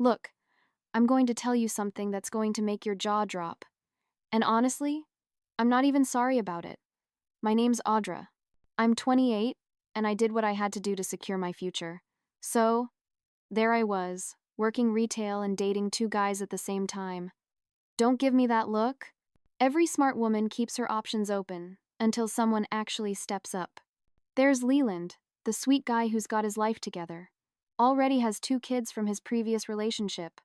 Look, I'm going to tell you something that's going to make your jaw drop. And honestly, I'm not even sorry about it. My name's Audra. I'm 28, and I did what I had to do to secure my future. So, there I was, working retail and dating two guys at the same time. Don't give me that look. Every smart woman keeps her options open until someone actually steps up. There's Leland, the sweet guy who's got his life together. Already has two kids from his previous relationship.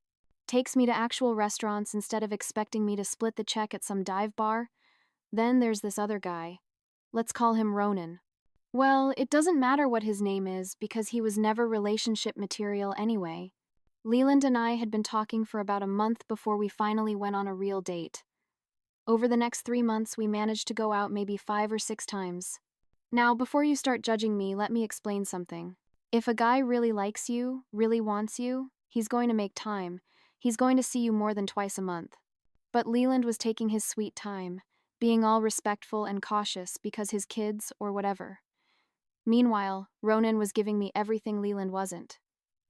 Takes me to actual restaurants instead of expecting me to split the check at some dive bar. Then there's this other guy. Let's call him Ronan. Well, it doesn't matter what his name is because he was never relationship material anyway. Leland and I had been talking for about a month before we finally went on a real date. Over the next 3 months, we managed to go out maybe 5 or 6 times. Now, before you start judging me, let me explain something. If a guy really likes you, really wants you, he's going to make time. He's going to see you more than twice a month. But Leland was taking his sweet time, being all respectful and cautious because his kids or whatever. Meanwhile, Ronan was giving me everything Leland wasn't.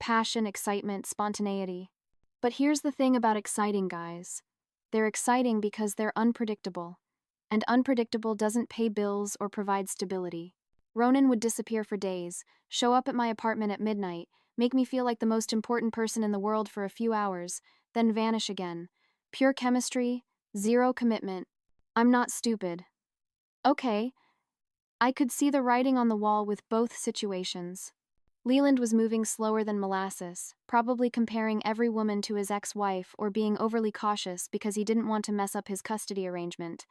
Passion, excitement, spontaneity. But here's the thing about exciting guys. They're exciting because they're unpredictable. And unpredictable doesn't pay bills or provide stability. Ronan would disappear for days, show up at my apartment at midnight, make me feel like the most important person in the world for a few hours, then vanish again. Pure chemistry, zero commitment. I'm not stupid. Okay, I could see the writing on the wall with both situations. Leland was moving slower than molasses, probably comparing every woman to his ex-wife or being overly cautious because he didn't want to mess up his custody arrangement.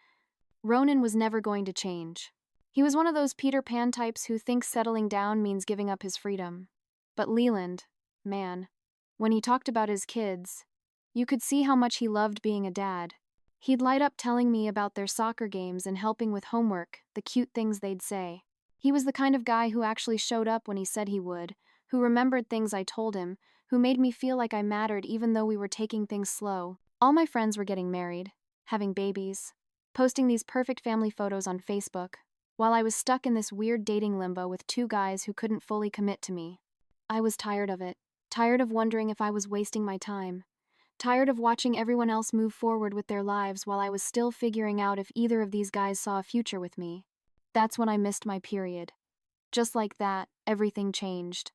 Ronan was never going to change. He was one of those Peter Pan types who thinks settling down means giving up his freedom. But Leland, man, when he talked about his kids, you could see how much he loved being a dad. He'd light up telling me about their soccer games and helping with homework, the cute things they'd say. He was the kind of guy who actually showed up when he said he would, who remembered things I told him, who made me feel like I mattered even though we were taking things slow. All my friends were getting married, having babies, posting these perfect family photos on Facebook, while I was stuck in this weird dating limbo with two guys who couldn't fully commit to me. I was tired of it, tired of wondering if I was wasting my time. Tired of watching everyone else move forward with their lives while I was still figuring out if either of these guys saw a future with me. That's when I missed my period. Just like that, everything changed.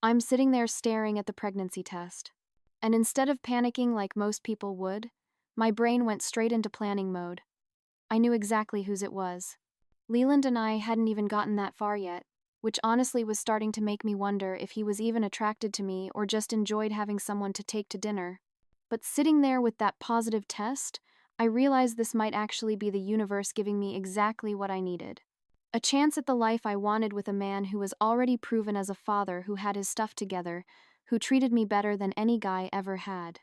I'm sitting there staring at the pregnancy test. And instead of panicking like most people would, my brain went straight into planning mode. I knew exactly whose it was. Leland and I hadn't even gotten that far yet, which honestly was starting to make me wonder if he was even attracted to me or just enjoyed having someone to take to dinner. But sitting there with that positive test, I realized this might actually be the universe giving me exactly what I needed. A chance at the life I wanted with a man who was already proven as a father who had his stuff together, who treated me better than any guy ever had.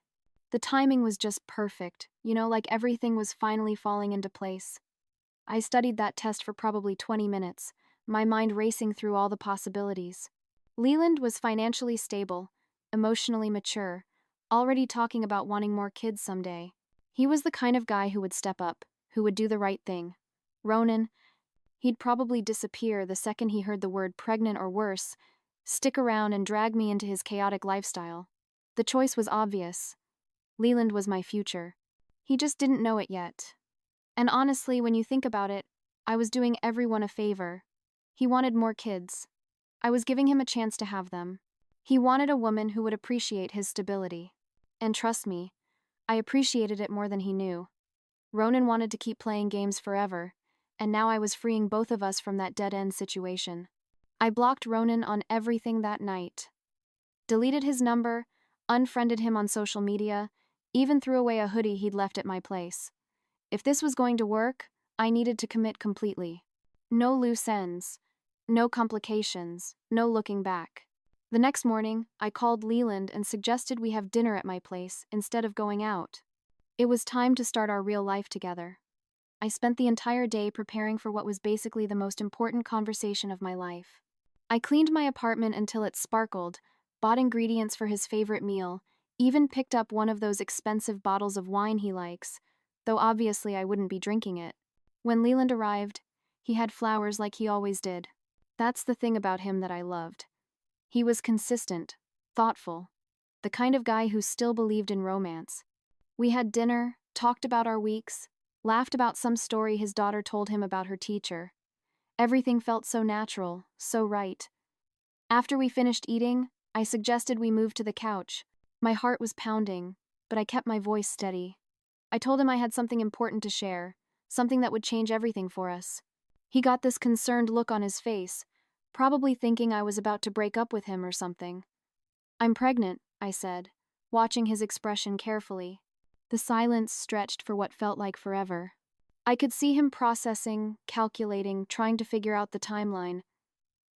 The timing was just perfect, like everything was finally falling into place. I studied that test for probably 20 minutes, my mind racing through all the possibilities. Leland was financially stable, emotionally mature, already talking about wanting more kids someday. He was the kind of guy who would step up, who would do the right thing. Ronan, he'd probably disappear the second he heard the word pregnant or worse, stick around and drag me into his chaotic lifestyle. The choice was obvious. Leland was my future. He just didn't know it yet. And honestly, when you think about it, I was doing everyone a favor. He wanted more kids. I was giving him a chance to have them. He wanted a woman who would appreciate his stability. And trust me, I appreciated it more than he knew. Ronan wanted to keep playing games forever, and now I was freeing both of us from that dead-end situation. I blocked Ronan on everything that night. Deleted his number, unfriended him on social media, even threw away a hoodie he'd left at my place. If this was going to work, I needed to commit completely. No loose ends, no complications, no looking back. The next morning, I called Leland and suggested we have dinner at my place instead of going out. It was time to start our real life together. I spent the entire day preparing for what was basically the most important conversation of my life. I cleaned my apartment until it sparkled, bought ingredients for his favorite meal, even picked up one of those expensive bottles of wine he likes, though obviously I wouldn't be drinking it. When Leland arrived, he had flowers like he always did. That's the thing about him that I loved. He was consistent, thoughtful, the kind of guy who still believed in romance. We had dinner, talked about our weeks, laughed about some story his daughter told him about her teacher. Everything felt so natural, so right. After we finished eating, I suggested we move to the couch. My heart was pounding, but I kept my voice steady. I told him I had something important to share, something that would change everything for us. He got this concerned look on his face, probably thinking I was about to break up with him or something. "I'm pregnant," I said, watching his expression carefully. The silence stretched for what felt like forever. I could see him processing, calculating, trying to figure out the timeline.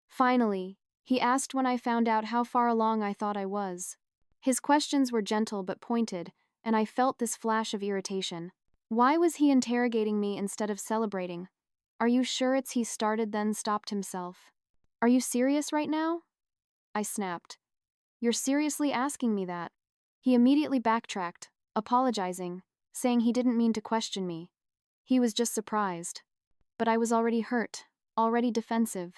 Finally, he asked when I found out how far along I thought I was. His questions were gentle but pointed, and I felt this flash of irritation. Why was he interrogating me instead of celebrating? "Are you sure it's he started then stopped himself? Are you serious right now?" I snapped. "You're seriously asking me that?" He immediately backtracked, apologizing, saying he didn't mean to question me. He was just surprised. But I was already hurt, already defensive.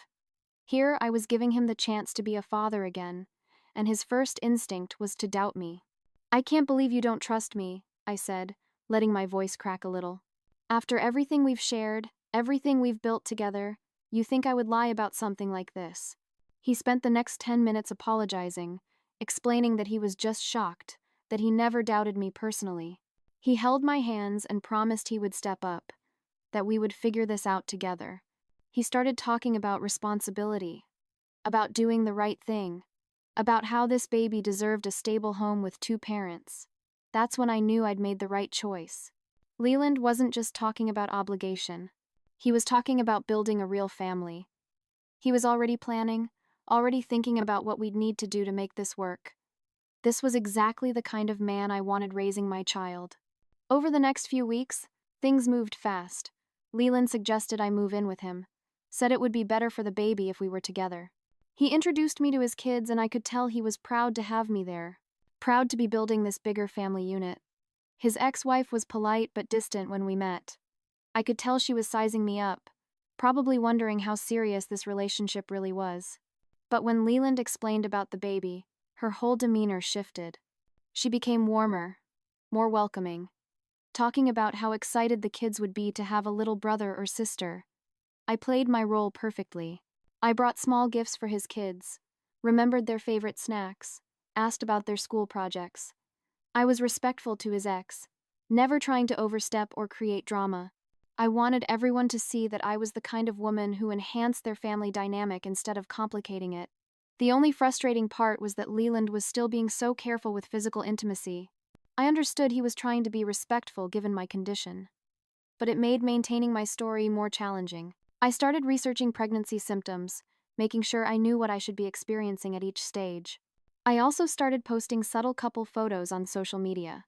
Here I was giving him the chance to be a father again, and his first instinct was to doubt me. "I can't believe you don't trust me," I said, letting my voice crack a little. "After everything we've shared, everything we've built together, you think I would lie about something like this?" He spent the next 10 minutes apologizing, explaining that he was just shocked, that he never doubted me personally. He held my hands and promised he would step up, that we would figure this out together. He started talking about responsibility, about doing the right thing, about how this baby deserved a stable home with 2 parents. That's when I knew I'd made the right choice. Leland wasn't just talking about obligation. He was talking about building a real family. He was already planning, already thinking about what we'd need to do to make this work. This was exactly the kind of man I wanted raising my child. Over the next few weeks, things moved fast. Leland suggested I move in with him, said it would be better for the baby if we were together. He introduced me to his kids, and I could tell he was proud to have me there, proud to be building this bigger family unit. His ex-wife was polite but distant when we met. I could tell she was sizing me up, probably wondering how serious this relationship really was. But when Leland explained about the baby, her whole demeanor shifted. She became warmer, more welcoming, talking about how excited the kids would be to have a little brother or sister. I played my role perfectly. I brought small gifts for his kids, remembered their favorite snacks, asked about their school projects. I was respectful to his ex, never trying to overstep or create drama. I wanted everyone to see that I was the kind of woman who enhanced their family dynamic instead of complicating it. The only frustrating part was that Leland was still being so careful with physical intimacy. I understood he was trying to be respectful given my condition, but it made maintaining my story more challenging. I started researching pregnancy symptoms, making sure I knew what I should be experiencing at each stage. I also started posting subtle couple photos on social media.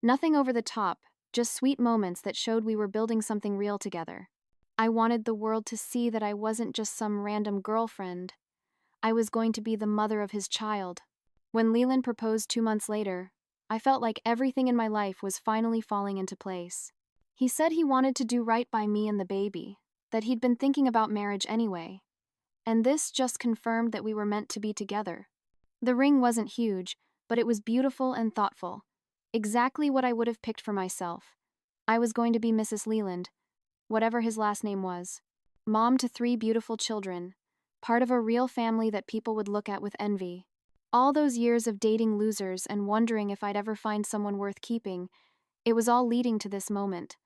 Nothing over the top, just sweet moments that showed we were building something real together. I wanted the world to see that I wasn't just some random girlfriend. I was going to be the mother of his child. When Leland proposed 2 months later, I felt like everything in my life was finally falling into place. He said he wanted to do right by me and the baby, that he'd been thinking about marriage anyway. And this just confirmed that we were meant to be together. The ring wasn't huge, but it was beautiful and thoughtful. Exactly what I would have picked for myself. I was going to be Mrs. Leland, whatever his last name was. Mom to 3 beautiful children, part of a real family that people would look at with envy. All those years of dating losers and wondering if I'd ever find someone worth keeping, it was all leading to this moment.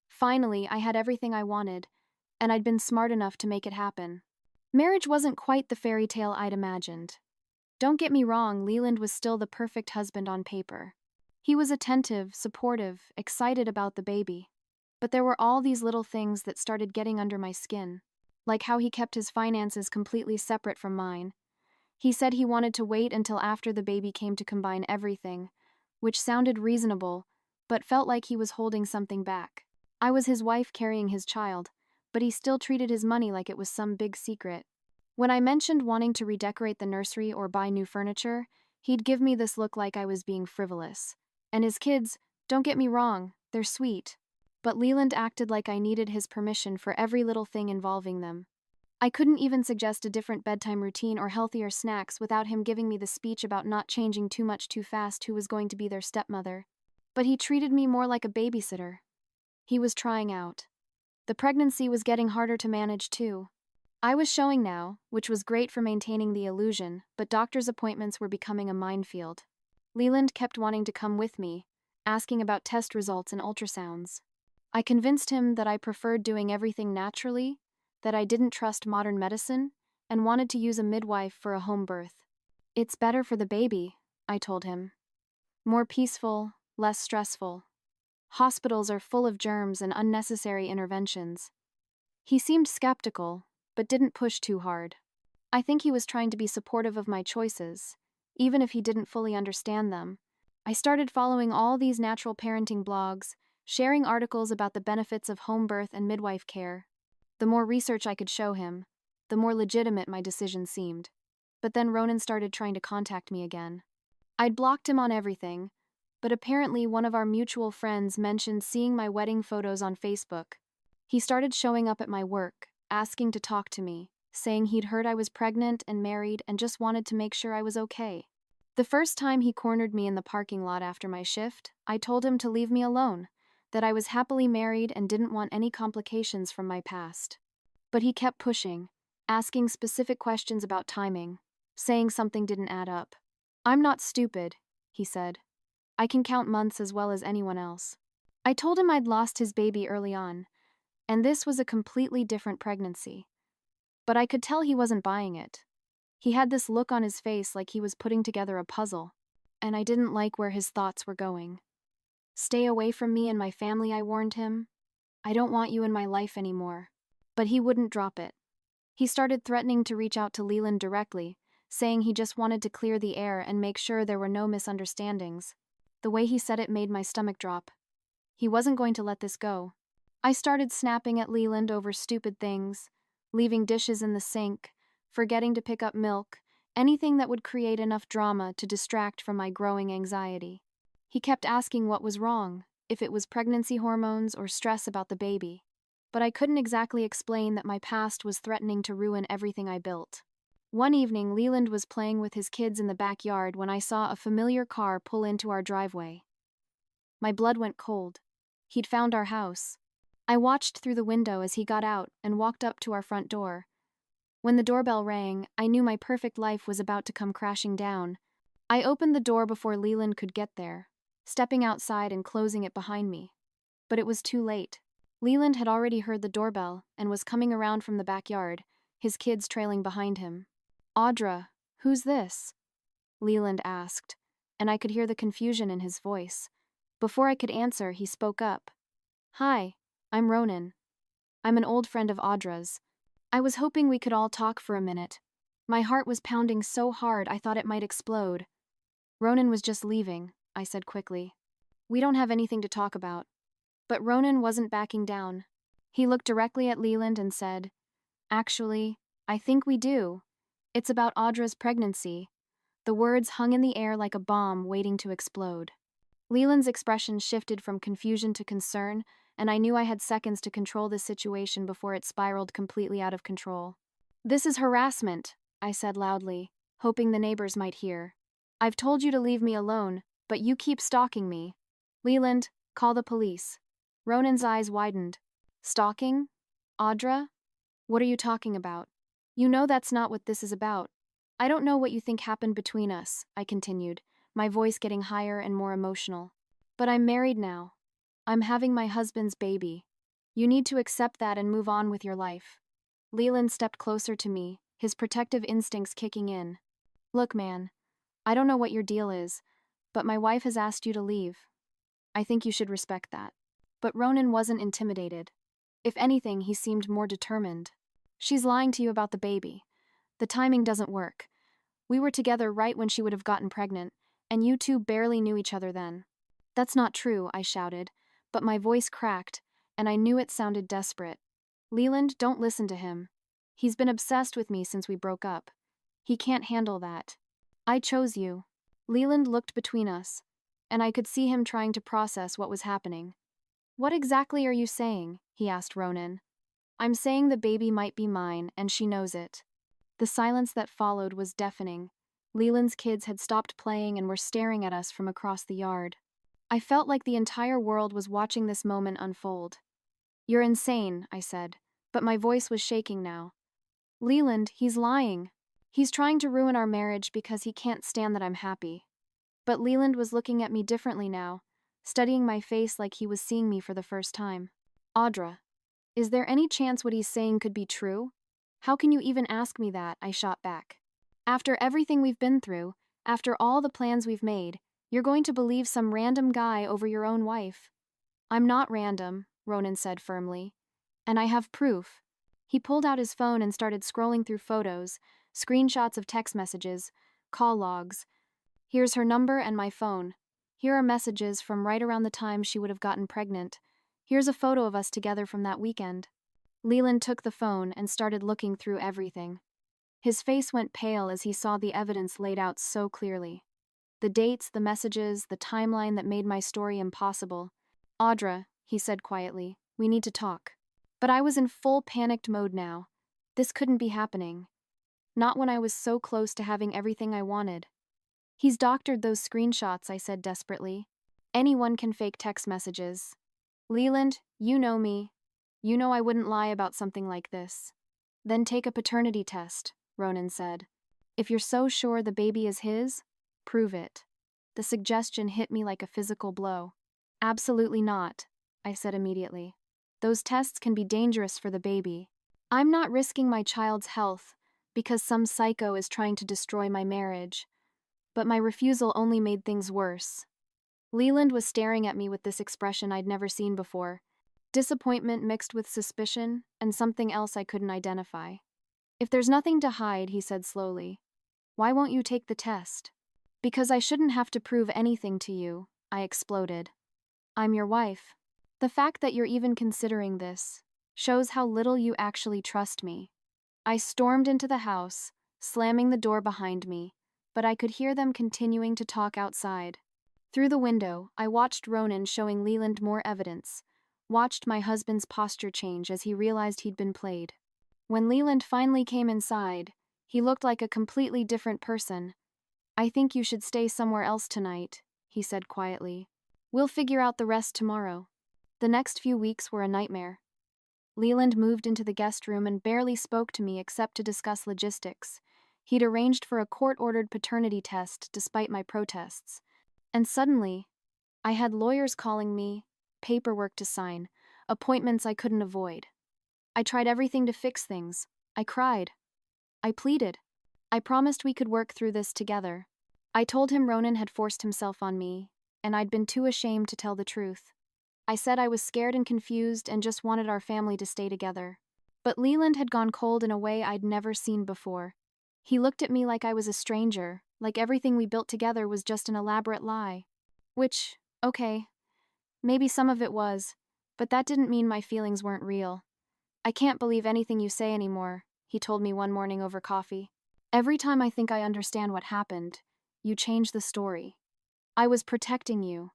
Finally, I had everything I wanted, and I'd been smart enough to make it happen. Marriage wasn't quite the fairy tale I'd imagined. Don't get me wrong, Leland was still the perfect husband on paper. He was attentive, supportive, excited about the baby. But there were all these little things that started getting under my skin, like how he kept his finances completely separate from mine. He said he wanted to wait until after the baby came to combine everything, which sounded reasonable, but felt like he was holding something back. I was his wife carrying his child, but he still treated his money like it was some big secret. When I mentioned wanting to redecorate the nursery or buy new furniture, he'd give me this look like I was being frivolous. And his kids, don't get me wrong, they're sweet. But Leland acted like I needed his permission for every little thing involving them. I couldn't even suggest a different bedtime routine or healthier snacks without him giving me the speech about not changing too much too fast who was going to be their stepmother. But he treated me more like a babysitter. He was trying out. The pregnancy was getting harder to manage too. I was showing now, which was great for maintaining the illusion, but doctor's appointments were becoming a minefield. Leland kept wanting to come with me, asking about test results and ultrasounds. I convinced him that I preferred doing everything naturally, that I didn't trust modern medicine, and wanted to use a midwife for a home birth. It's better for the baby, I told him. More peaceful, less stressful. Hospitals are full of germs and unnecessary interventions. He seemed skeptical, but didn't push too hard. I think he was trying to be supportive of my choices, even if he didn't fully understand them. I started following all these natural parenting blogs, sharing articles about the benefits of home birth and midwife care. The more research I could show him, the more legitimate my decision seemed. But then Ronan started trying to contact me again. I'd blocked him on everything, but apparently one of our mutual friends mentioned seeing my wedding photos on Facebook. He started showing up at my work, asking to talk to me, saying he'd heard I was pregnant and married and just wanted to make sure I was okay. The first time he cornered me in the parking lot after my shift, I told him to leave me alone, that I was happily married and didn't want any complications from my past. But he kept pushing, asking specific questions about timing, saying something didn't add up. I'm not stupid, he said. I can count months as well as anyone else. I told him I'd lost his baby early on, and this was a completely different pregnancy. But I could tell he wasn't buying it. He had this look on his face like he was putting together a puzzle, and I didn't like where his thoughts were going. Stay away from me and my family, I warned him. I don't want you in my life anymore. But he wouldn't drop it. He started threatening to reach out to Leland directly, saying he just wanted to clear the air and make sure there were no misunderstandings. The way he said it made my stomach drop. He wasn't going to let this go. I started snapping at Leland over stupid things, leaving dishes in the sink, forgetting to pick up milk, anything that would create enough drama to distract from my growing anxiety. He kept asking what was wrong, if it was pregnancy hormones or stress about the baby. But I couldn't exactly explain that my past was threatening to ruin everything I built. One evening, Leland was playing with his kids in the backyard when I saw a familiar car pull into our driveway. My blood went cold. He'd found our house. I watched through the window as he got out and walked up to our front door. When the doorbell rang, I knew my perfect life was about to come crashing down. I opened the door before Leland could get there, stepping outside and closing it behind me. But it was too late. Leland had already heard the doorbell and was coming around from the backyard, his kids trailing behind him. Audra, who's this? Leland asked, and I could hear the confusion in his voice. Before I could answer, he spoke up. Hi, I'm Ronan. I'm an old friend of Audra's. I was hoping we could all talk for a minute. My heart was pounding so hard I thought it might explode. Ronan was just leaving, I said quickly. We don't have anything to talk about. But Ronan wasn't backing down. He looked directly at Leland and said, Actually, I think we do. It's about Audra's pregnancy. The words hung in the air like a bomb waiting to explode. Leland's expression shifted from confusion to concern, and I knew I had seconds to control this situation before it spiraled completely out of control. This is harassment, I said loudly, hoping the neighbors might hear. I've told you to leave me alone, but you keep stalking me. Leland, call the police. Ronan's eyes widened. Stalking? Audra? What are you talking about? You know that's not what this is about. I don't know what you think happened between us, I continued, my voice getting higher and more emotional. But I'm married now. I'm having my husband's baby. You need to accept that and move on with your life. Leland stepped closer to me, his protective instincts kicking in. Look, man, I don't know what your deal is, but my wife has asked you to leave. I think you should respect that. But Ronan wasn't intimidated. If anything, he seemed more determined. She's lying to you about the baby. The timing doesn't work. We were together right when she would have gotten pregnant, and you two barely knew each other then. That's not true, I shouted, but my voice cracked, and I knew it sounded desperate. Leland, don't listen to him. He's been obsessed with me since we broke up. He can't handle that. I chose you. Leland looked between us, and I could see him trying to process what was happening. What exactly are you saying? He asked Ronan. I'm saying the baby might be mine, and she knows it. The silence that followed was deafening. Leland's kids had stopped playing and were staring at us from across the yard. I felt like the entire world was watching this moment unfold. You're insane, I said, but my voice was shaking now. Leland, he's lying. He's trying to ruin our marriage because he can't stand that I'm happy. But Leland was looking at me differently now, studying my face like he was seeing me for the first time. Audra, is there any chance what he's saying could be true? How can you even ask me that? I shot back. After everything we've been through, after all the plans we've made, you're going to believe some random guy over your own wife. I'm not random, Ronan said firmly. And I have proof. He pulled out his phone and started scrolling through photos, screenshots of text messages, call logs. Here's her number and my phone. Here are messages from right around the time she would have gotten pregnant. Here's a photo of us together from that weekend. Leland took the phone and started looking through everything. His face went pale as he saw the evidence laid out so clearly. The dates, the messages, the timeline that made my story impossible. Audra, he said quietly, we need to talk. But I was in full panicked mode now. This couldn't be happening. Not when I was so close to having everything I wanted. He's doctored those screenshots, I said desperately. Anyone can fake text messages. Leland, you know me. You know I wouldn't lie about something like this. Then take a paternity test, Ronan said. If you're so sure the baby is his, prove it. The suggestion hit me like a physical blow. Absolutely not, I said immediately. Those tests can be dangerous for the baby. I'm not risking my child's health because some psycho is trying to destroy my marriage. But my refusal only made things worse. Leland was staring at me with this expression I'd never seen before. Disappointment mixed with suspicion and something else I couldn't identify. If there's nothing to hide, he said slowly, why won't you take the test? Because I shouldn't have to prove anything to you, I exploded. I'm your wife. The fact that you're even considering this shows how little you actually trust me. I stormed into the house, slamming the door behind me, but I could hear them continuing to talk outside. Through the window, I watched Ronan showing Leland more evidence, watched my husband's posture change as he realized he'd been played. When Leland finally came inside, he looked like a completely different person. I think you should stay somewhere else tonight, he said quietly. We'll figure out the rest tomorrow. The next few weeks were a nightmare. Leland moved into the guest room and barely spoke to me except to discuss logistics. He'd arranged for a court-ordered paternity test despite my protests. And suddenly, I had lawyers calling me, paperwork to sign, appointments I couldn't avoid. I tried everything to fix things. I cried. I pleaded. I promised we could work through this together. I told him Ronan had forced himself on me, and I'd been too ashamed to tell the truth. I said I was scared and confused and just wanted our family to stay together. But Leland had gone cold in a way I'd never seen before. He looked at me like I was a stranger, like everything we built together was just an elaborate lie. Which, okay, maybe some of it was, but that didn't mean my feelings weren't real. I can't believe anything you say anymore, he told me one morning over coffee. Every time I think I understand what happened, you change the story. I was protecting you,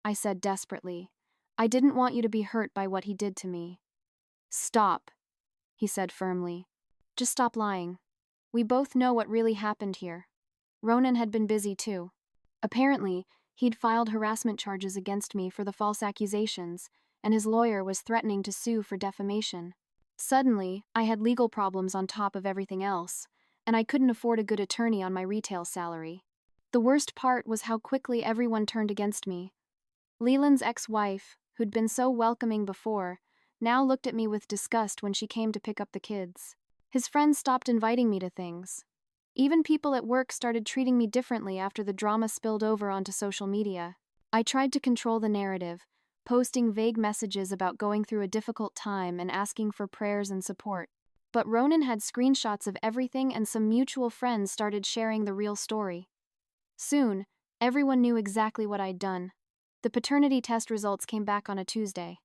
I said desperately. I didn't want you to be hurt by what he did to me. Stop, he said firmly. Just stop lying. We both know what really happened here. Ronan had been busy too. Apparently, he'd filed harassment charges against me for the false accusations, and his lawyer was threatening to sue for defamation. Suddenly, I had legal problems on top of everything else, and I couldn't afford a good attorney on my retail salary. The worst part was how quickly everyone turned against me. Leland's ex-wife, who'd been so welcoming before, now looked at me with disgust when she came to pick up the kids. His friends stopped inviting me to things. Even people at work started treating me differently after the drama spilled over onto social media. I tried to control the narrative, posting vague messages about going through a difficult time and asking for prayers and support. But Ronan had screenshots of everything, and some mutual friends started sharing the real story. Soon, everyone knew exactly what I'd done. The paternity test results came back on a Tuesday.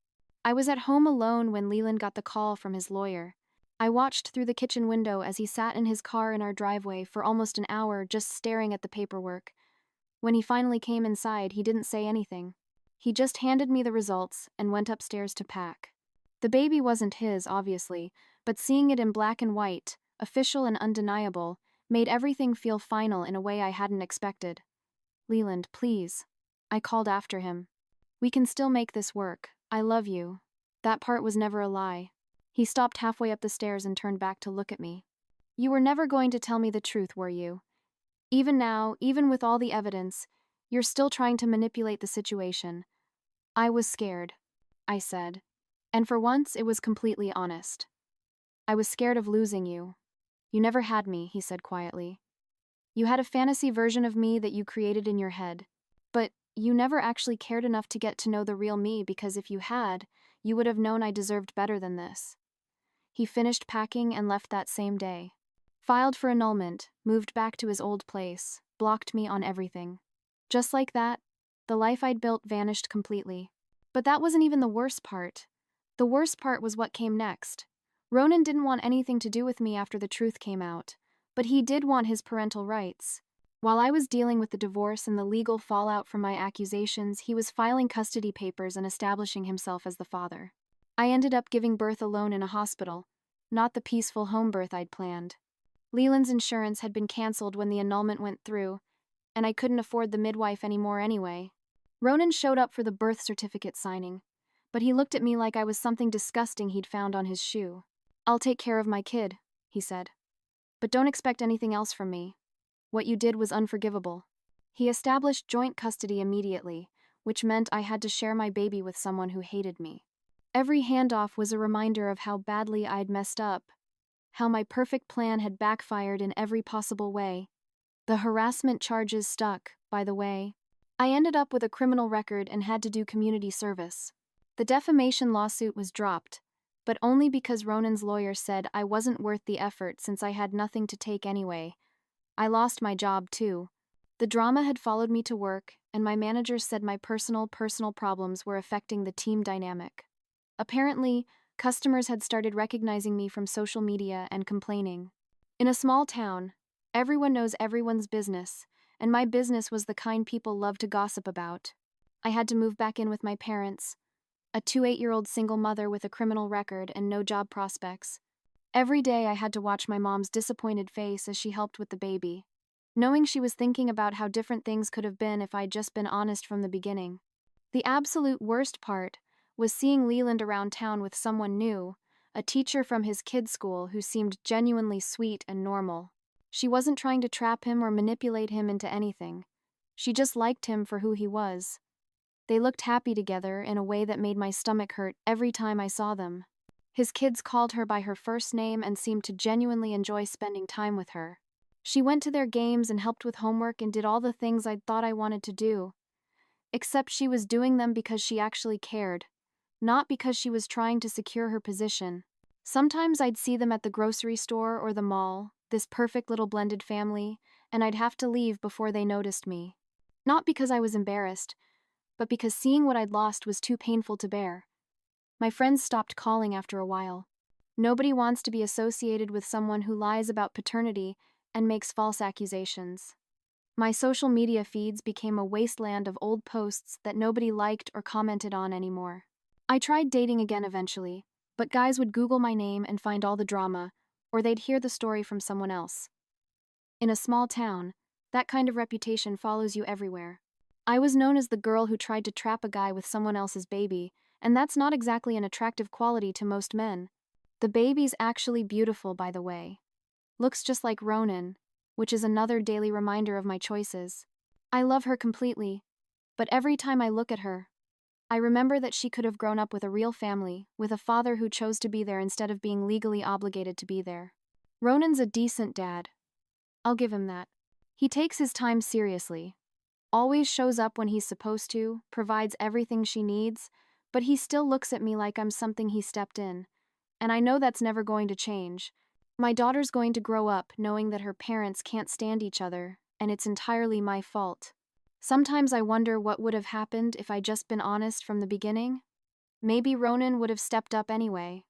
I was at home alone when Leland got the call from his lawyer. I watched through the kitchen window as he sat in his car in our driveway for almost an hour just staring at the paperwork. When he finally came inside, he didn't say anything. He just handed me the results and went upstairs to pack. The baby wasn't his, obviously, but seeing it in black and white, official and undeniable, made everything feel final in a way I hadn't expected. Leland, please. I called after him. We can still make this work. I love you. That part was never a lie. He stopped halfway up the stairs and turned back to look at me. You were never going to tell me the truth, were you? Even now, even with all the evidence, you're still trying to manipulate the situation. I was scared, I said. And for once, it was completely honest. I was scared of losing you. You never had me, he said quietly. You had a fantasy version of me that you created in your head. But you never actually cared enough to get to know the real me, because if you had, you would have known I deserved better than this. He finished packing and left that same day. Filed for annulment, moved back to his old place, blocked me on everything. Just like that, the life I'd built vanished completely. But that wasn't even the worst part. The worst part was what came next. Ronan didn't want anything to do with me after the truth came out, but he did want his parental rights. While I was dealing with the divorce and the legal fallout from my accusations, he was filing custody papers and establishing himself as the father. I ended up giving birth alone in a hospital, not the peaceful home birth I'd planned. Leland's insurance had been canceled when the annulment went through, and I couldn't afford the midwife anymore anyway. Ronan showed up for the birth certificate signing, but he looked at me like I was something disgusting he'd found on his shoe. I'll take care of my kid, he said. But don't expect anything else from me. What you did was unforgivable. He established joint custody immediately, which meant I had to share my baby with someone who hated me. Every handoff was a reminder of how badly I'd messed up, how my perfect plan had backfired in every possible way. The harassment charges stuck, by the way. I ended up with a criminal record and had to do community service. The defamation lawsuit was dropped, but only because Ronan's lawyer said I wasn't worth the effort since I had nothing to take anyway. I lost my job too. The drama had followed me to work, and my manager said my personal problems were affecting the team dynamic. Apparently, customers had started recognizing me from social media and complaining. In a small town, everyone knows everyone's business, and my business was the kind people love to gossip about. I had to move back in with my parents, a 28-year-old single mother with a criminal record and no job prospects. Every day I had to watch my mom's disappointed face as she helped with the baby, knowing she was thinking about how different things could have been if I'd just been honest from the beginning. The absolute worst part was seeing Leland around town with someone new, a teacher from his kids' school who seemed genuinely sweet and normal. She wasn't trying to trap him or manipulate him into anything. She just liked him for who he was. They looked happy together in a way that made my stomach hurt every time I saw them. His kids called her by her first name and seemed to genuinely enjoy spending time with her. She went to their games and helped with homework and did all the things I'd thought I wanted to do. Except she was doing them because she actually cared, not because she was trying to secure her position. Sometimes I'd see them at the grocery store or the mall, this perfect little blended family, and I'd have to leave before they noticed me. Not because I was embarrassed, but because seeing what I'd lost was too painful to bear. My friends stopped calling after a while. Nobody wants to be associated with someone who lies about paternity and makes false accusations. My social media feeds became a wasteland of old posts that nobody liked or commented on anymore. I tried dating again eventually, but guys would Google my name and find all the drama, or they'd hear the story from someone else. In a small town, that kind of reputation follows you everywhere. I was known as the girl who tried to trap a guy with someone else's baby, and that's not exactly an attractive quality to most men. The baby's actually beautiful, by the way. Looks just like Ronan, which is another daily reminder of my choices. I love her completely, but every time I look at her, I remember that she could have grown up with a real family, with a father who chose to be there instead of being legally obligated to be there. Ronan's a decent dad. I'll give him that. He takes his time seriously, always shows up when he's supposed to, provides everything she needs, but he still looks at me like I'm something he stepped in, and I know that's never going to change. My daughter's going to grow up knowing that her parents can't stand each other, and it's entirely my fault. Sometimes I wonder what would have happened if I'd just been honest from the beginning. Maybe Ronan would have stepped up anyway.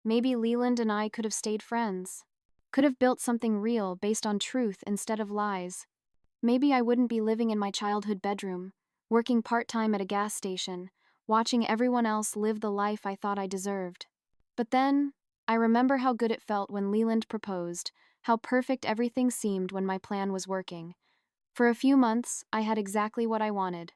Maybe Leland and I could have stayed friends. Could have built something real based on truth instead of lies. Maybe I wouldn't be living in my childhood bedroom, working part-time at a gas station, watching everyone else live the life I thought I deserved. But then, I remember how good it felt when Leland proposed, how perfect everything seemed when my plan was working. For a few months, I had exactly what I wanted.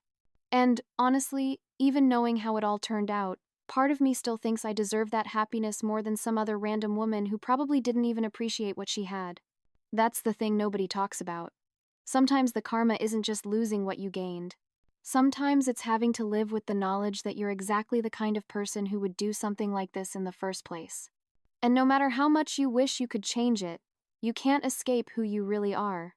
And, honestly, even knowing how it all turned out, part of me still thinks I deserve that happiness more than some other random woman who probably didn't even appreciate what she had. That's the thing nobody talks about. Sometimes the karma isn't just losing what you gained. Sometimes it's having to live with the knowledge that you're exactly the kind of person who would do something like this in the first place. And no matter how much you wish you could change it, you can't escape who you really are.